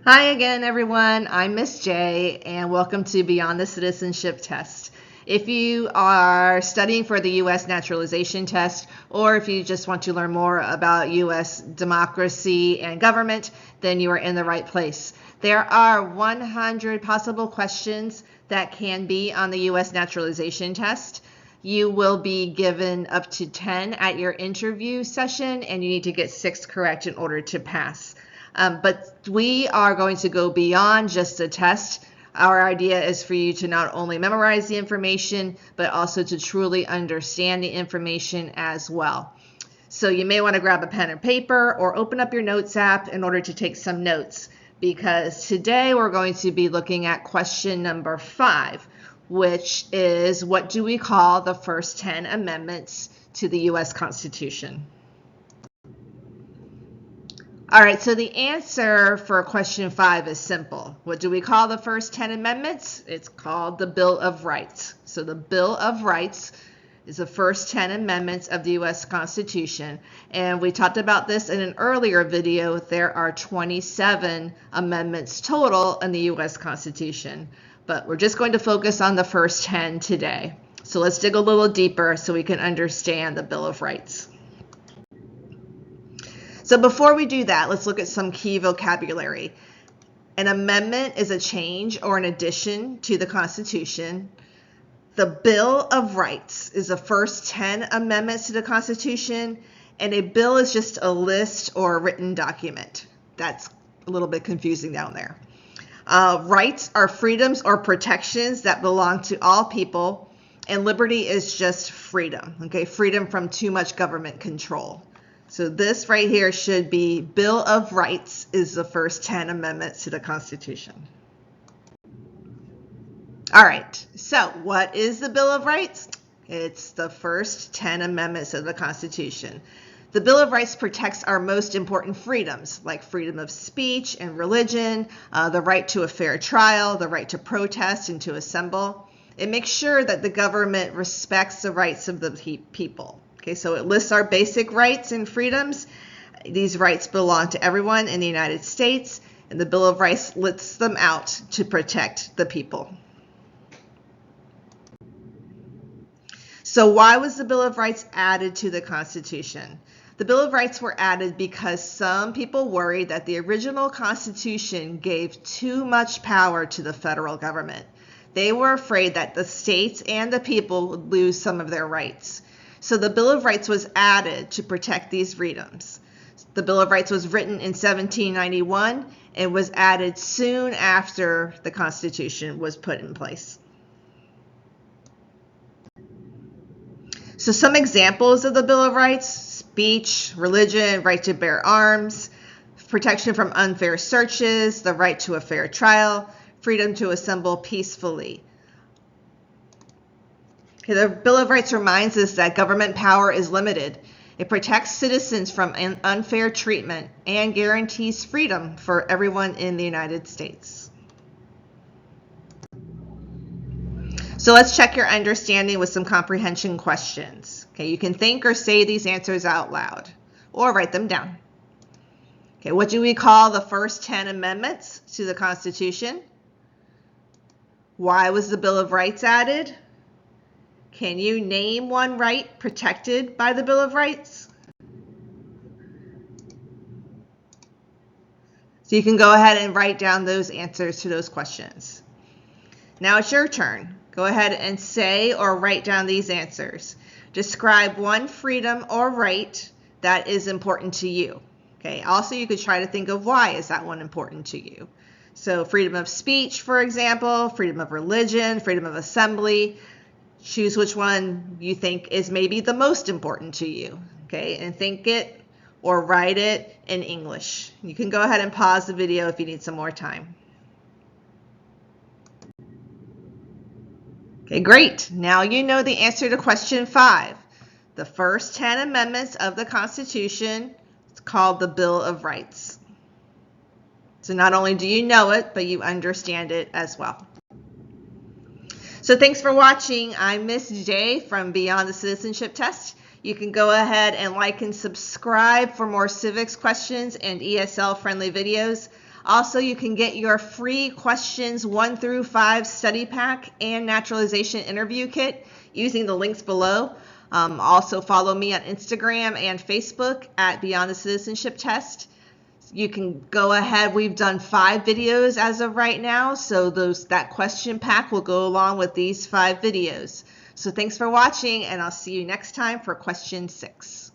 Hi again, everyone. I'm Miss J, and welcome to Beyond the Citizenship Test. If you are studying for the U.S. Naturalization Test, or if you just want to learn more about U.S. democracy and government, then you are in the right place. There are 100 possible questions that can be on the U.S. Naturalization Test. You will be given up to 10 at your interview session, and you need to get 6 correct in order to pass. But we are going to go beyond just a test. Our idea is for you to not only memorize the information, but also to truly understand the information as well. So you may want to grab a pen and paper or open up your notes app in order to take some notes, because today we're going to be looking at question number 5, which is, what do we call the first 10 amendments to the U.S. Constitution? All right, so the answer for question 5 is simple. What do we call the first 10 amendments? It's called the Bill of Rights. So the Bill of Rights is the first 10 amendments of the U.S. Constitution. And we talked about this in an earlier video. There are 27 amendments total in the U.S. Constitution. But we're just going to focus on the first 10 today. So let's dig a little deeper so we can understand the Bill of Rights. So before we do that, let's look at some key vocabulary. An amendment is a change or an addition to the Constitution. The Bill of Rights is the first 10 amendments to the Constitution, and a bill is just a list or a written document. That's a little bit confusing down there. Rights are freedoms or protections that belong to all people, and liberty is just freedom, okay? Freedom from too much government control. So this right here should be Bill of Rights is the first 10 amendments to the Constitution. All right, so what is the Bill of Rights? It's the first 10 amendments of the Constitution. The Bill of Rights protects our most important freedoms, like freedom of speech and religion, the right to a fair trial, the right to protest and to assemble. It makes sure that the government respects the rights of the people. Okay, so it lists our basic rights and freedoms. These rights belong to everyone in the United States, and the Bill of Rights lists them out to protect the people. So why was the Bill of Rights added to the Constitution? The Bill of Rights were added because some people worried that the original Constitution gave too much power to the federal government. They were afraid that the states and the people would lose some of their rights. So the Bill of Rights was added to protect these freedoms. The Bill of Rights was written in 1791 and was added soon after the Constitution was put in place. So some examples of the Bill of Rights: speech, religion, right to bear arms, protection from unfair searches, the right to a fair trial, freedom to assemble peacefully. The Bill of Rights reminds us that government power is limited. It protects citizens from unfair treatment and guarantees freedom for everyone in the United States. So let's check your understanding with some comprehension questions. Okay, you can think or say these answers out loud or write them down. Okay, what do we call the first 10 amendments to the Constitution? Why was the Bill of Rights added? Can you name one right protected by the Bill of Rights? So you can go ahead and write down those answers to those questions. Now it's your turn. Go ahead and say or write down these answers. Describe one freedom or right that is important to you. Okay. Also, you could try to think of why is that one important to you. So freedom of speech, for example, freedom of religion, freedom of assembly. Choose which one you think is maybe the most important to you, okay? And think it or write it in English. You can go ahead and pause the video if you need some more time. Okay, great. Now you know the answer to question 5. The first 10 amendments of the Constitution is called the Bill of Rights. So not only do you know it, but you understand it as well. So thanks for watching. I'm Miss J from Beyond the Citizenship Test. You can go ahead and like and subscribe for more civics questions and ESL friendly videos. Also, you can get your free questions 1 through 5 study pack and naturalization interview kit using the links below. Also, follow me on Instagram and Facebook at Beyond the Citizenship Test. You can go ahead. We've done 5 videos as of right now, so that question pack will go along with these 5 videos. So thanks for watching, and I'll see you next time for question 6.